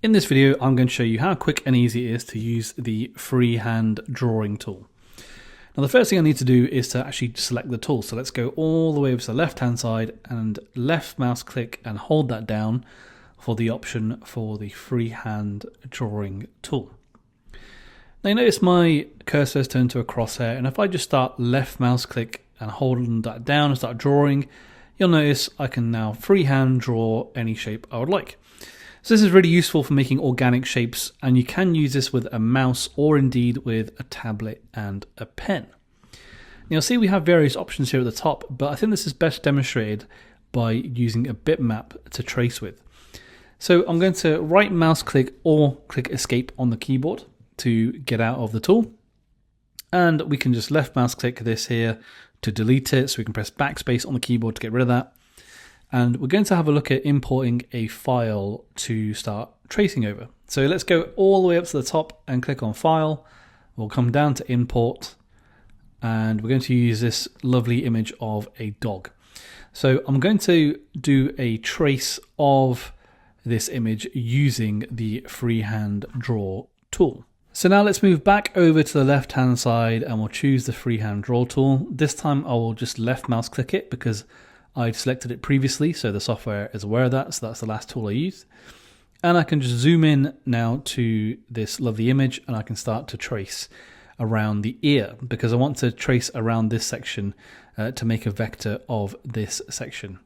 In this video, I'm going to show you how quick and easy it is to use the freehand drawing tool. Now the first thing I need to do is to actually select the tool. So let's go all the way over to the left hand side and left mouse click and hold that down for the option for the freehand drawing tool. Now you notice my cursor has turned to a crosshair, and if I just start left mouse click and hold that down and start drawing, you'll notice I can now freehand draw any shape I would like. So this is really useful for making organic shapes, and you can use this with a mouse or indeed with a tablet and a pen. Now you'll see we have various options here at the top, but I think this is best demonstrated by using a bitmap to trace with. So I'm going to right mouse click or click escape on the keyboard to get out of the tool. And we can just left mouse click this here to delete it, so we can press backspace on the keyboard to get rid of that. And we're going to have a look at importing a file to start tracing over. So let's go all the way up to the top and click on File. We'll come down to Import, and we're going to use this lovely image of a dog. So I'm going to do a trace of this image using the Freehand Draw tool. So now let's move back over to the left hand side and we'll choose the Freehand Draw tool. This time I will just left mouse click it because I'd selected it previously, so the software is aware of that, so that's the last tool I used. And I can just zoom in now to this lovely image and I can start to trace around the ear because I want to trace around this section to make a vector of this section.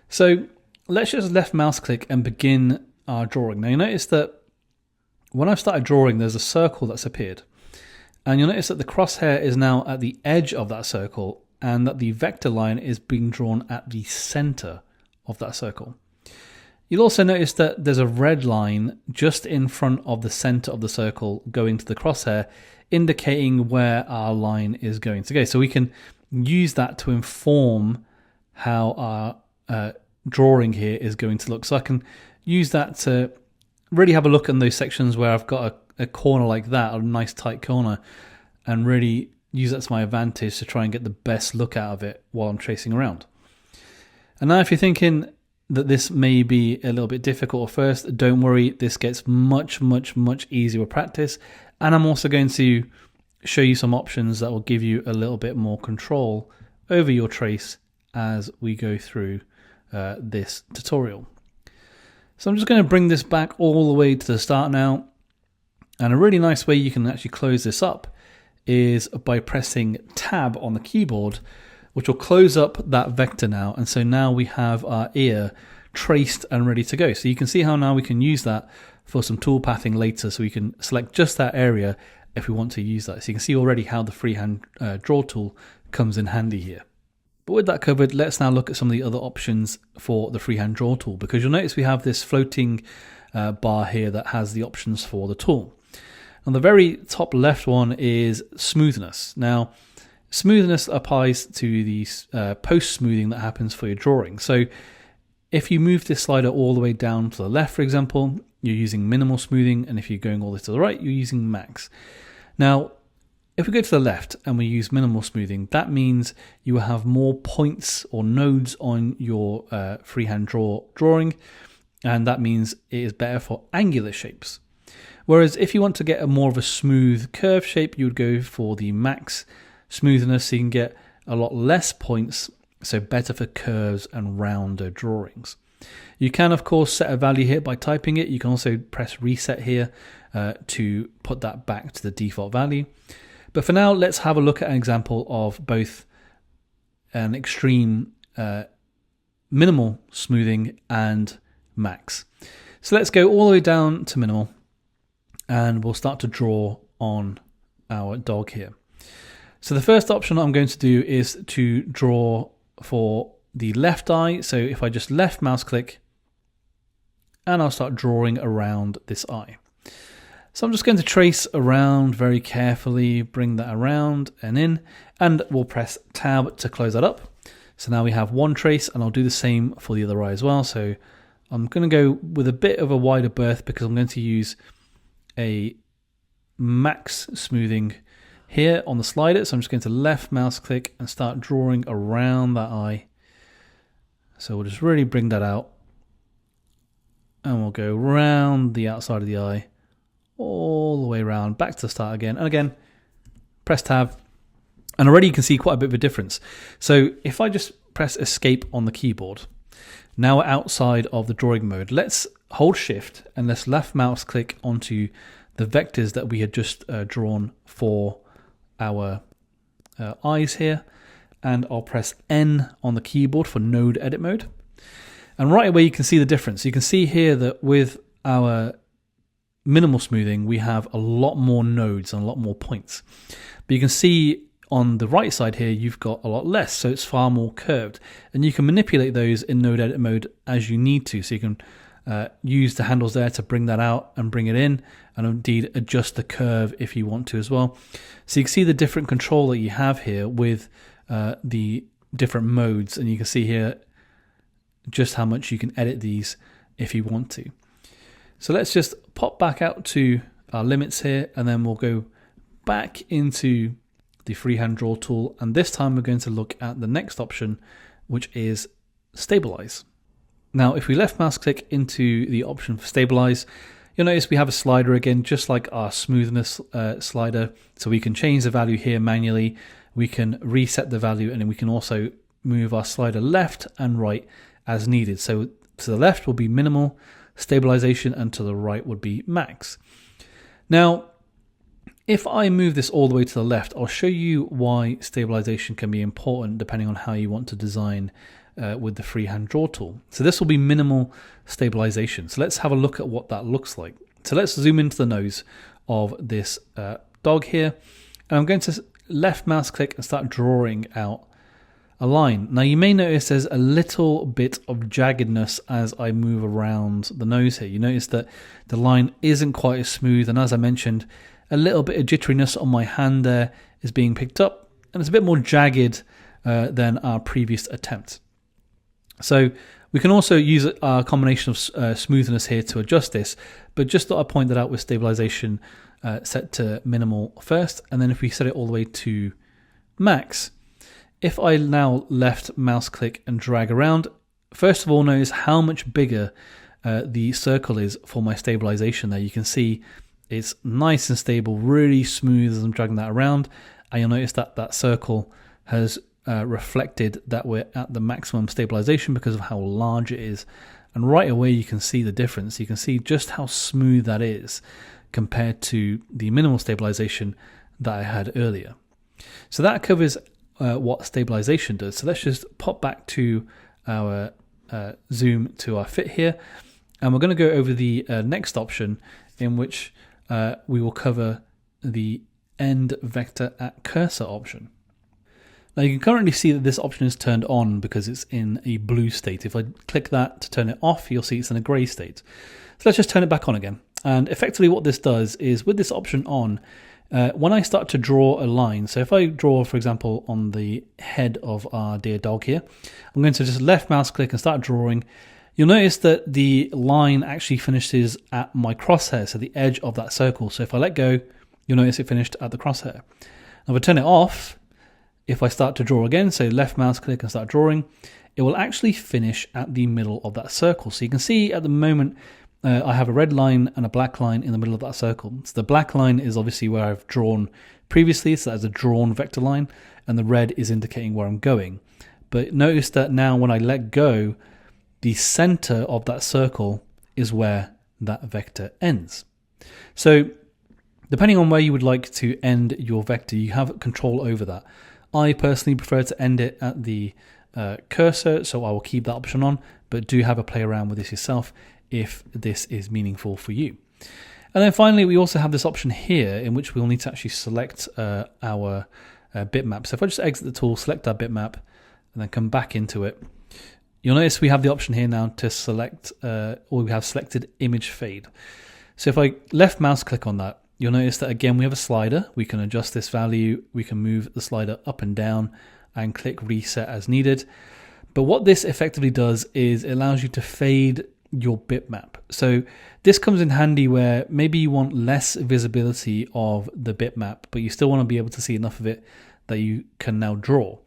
So let's just left mouse click and begin our drawing. Now you notice that when I've started drawing, there's a circle that's appeared. And you'll notice that the crosshair is now at the edge of that circle, and that the vector line is being drawn at the center of that circle. You'll also notice that there's a red line just in front of the center of the circle going to the crosshair, indicating where our line is going to go. So we can use that to inform how our drawing here is going to look. So I can use that to really have a look in those sections where I've got a corner like that, a nice tight corner, and really use that to my advantage to try and get the best look out of it while I'm tracing around. And now if you're thinking that this may be a little bit difficult at first, don't worry, this gets much easier with practice. And I'm also going to show you some options that will give you a little bit more control over your trace as we go through this tutorial. So I'm just going to bring this back all the way to the start now. And a really nice way you can actually close this up is by pressing Tab on the keyboard, which will close up that vector now. And so now we have our ear traced and ready to go. So you can see how now we can use that for some tool pathing later. So we can select just that area if we want to use that. So you can see already how the freehand draw tool comes in handy here. But with that covered, let's now look at some of the other options for the freehand draw tool, because you'll notice we have this floating bar here that has the options for the tool. And the very top left one is Smoothness. Now, Smoothness applies to the post-smoothing that happens for your drawing. So if you move this slider all the way down to the left, for example, you're using minimal smoothing, and if you're going all the way to the right, you're using max. Now, if we go to the left and we use minimal smoothing, that means you will have more points or nodes on your freehand drawing, and that means it is better for angular shapes. Whereas if you want to get a more of a smooth curve shape, you would go for the max smoothness, so you can get a lot less points, so better for curves and rounder drawings. You can of course set a value here by typing it. You can also press reset here to put that back to the default value. But for now, let's have a look at an example of both an extreme minimal smoothing and max. So let's go all the way down to minimal, and we'll start to draw on our dog here. So the first option I'm going to do is to draw for the left eye. So if I just left mouse click, and I'll start drawing around this eye. So I'm just going to trace around very carefully, bring that around and in, and we'll press Tab to close that up. So now we have one trace, and I'll do the same for the other eye as well. So I'm going to go with a bit of a wider berth because I'm going to use a max smoothing here on the slider. So I'm just going to left mouse click and start drawing around that eye. So we'll just really bring that out. and we'll go round the outside of the eye, all the way around, back to the start again, and again, press tab, and already you can see quite a bit of a difference. So if I just press escape on the keyboard, now we're outside of the drawing mode. Let's hold shift and let's left mouse click onto the vectors that we had just drawn for our eyes here, and I'll press N on the keyboard for node edit mode. And right away you can see the difference. You can see here that with our minimal smoothing we have a lot more nodes and a lot more points. But you can see on the right side here you've got a lot less, so it's far more curved. And you can manipulate those in node edit mode as you need to. So you can use the handles there to bring that out and bring it in, and indeed adjust the curve if you want to as well. So you can see the different control that you have here with the different modes, and you can see here just how much you can edit these if you want to. So let's just pop back out to our limits here, and then we'll go back into the freehand draw tool, and this time we're going to look at the next option, which is stabilize. Now if we left mouse click into the option for stabilize, you'll notice we have a slider again, just like our smoothness slider. So we can change the value here manually, we can reset the value, and then we can also move our slider left and right as needed. So to the left will be minimal stabilization, and to the right would be max. Now if I move this all the way to the left, I'll show you why stabilization can be important depending on how you want to design with the freehand draw tool. So this will be minimal stabilization. So let's have a look at what that looks like. So let's zoom into the nose of this dog here, and I'm going to left mouse click and start drawing out a line. Now you may notice there's a little bit of jaggedness as I move around the nose here. You notice that the line isn't quite as smooth, and as I mentioned, a little bit of jitteriness on my hand there is being picked up, and it's a bit more jagged than our previous attempt. So we can also use a combination of smoothness here to adjust this, but just thought I'd point that out with stabilization set to minimal first, and then if we set it all the way to max, if I now left mouse click and drag around, first of all notice how much bigger the circle is for my stabilization there. You can see it's nice and stable, really smooth as I'm dragging that around, and you'll notice that that circle has reflected that we're at the maximum stabilization because of how large it is. And right away you can see the difference. You can see just how smooth that is compared to the minimal stabilization that I had earlier. So that covers what stabilization does. So let's just pop back to our zoom to our fit here, and we're going to go over the next option, in which we will cover the end vector at cursor option. Now you can currently see that this option is turned on because it's in a blue state. If I click that to turn it off, you'll see it's in a grey state. So let's just turn it back on again. And effectively what this does is, with this option on, when I start to draw a line, so if I draw, for example, on the head of our dear dog here, I'm going to just left mouse click and start drawing. You'll notice that the line actually finishes at my crosshair, so the edge of that circle. So if I let go, you'll notice it finished at the crosshair. Now if I turn it off, if I start to draw again, so left mouse click and start drawing, it will actually finish at the middle of that circle. So you can see at the moment I have a red line and a black line in the middle of that circle. So the black line is obviously where I've drawn previously, so that's a drawn vector line, and the red is indicating where I'm going. But notice that now when I let go, the center of that circle is where that vector ends. So depending on where you would like to end your vector, you have control over that. I personally prefer to end it at the cursor, so I will keep that option on, but do have a play around with this yourself if this is meaningful for you. And then finally, we also have this option here in which we'll need to actually select our bitmap. So if I just exit the tool, select our bitmap, and then come back into it, you'll notice we have the option here now to select, or we have selected image fade. So if I left mouse click on that, you'll notice that again we have a slider. We can adjust this value, we can move the slider up and down and click reset as needed. But what this effectively does is it allows you to fade your bitmap. So this comes in handy where maybe you want less visibility of the bitmap, but you still want to be able to see enough of it that you can now draw.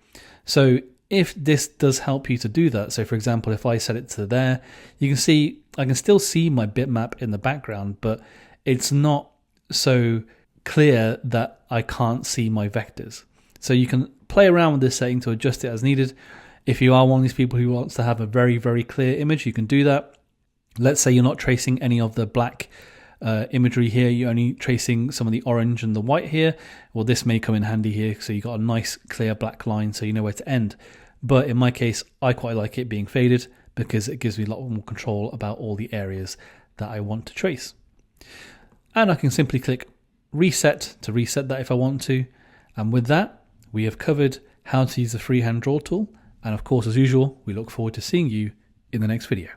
So if this does help you to do that, so for example, if I set it to there, you can see I can still see my bitmap in the background, but it's not so clear that I can't see my vectors. So you can play around with this setting to adjust it as needed. If you are one of these people who wants to have a very, very clear image, you can do that. Let's say you're not tracing any of the black imagery here, you're only tracing some of the orange and the white here. Well, this may come in handy here, so you've got a nice clear black line so you know where to end. But in my case, I quite like it being faded because it gives me a lot more control about all the areas that I want to trace. And I can simply click reset to reset that if I want to. And with that, we have covered how to use the freehand draw tool. And of course, as usual, we look forward to seeing you in the next video.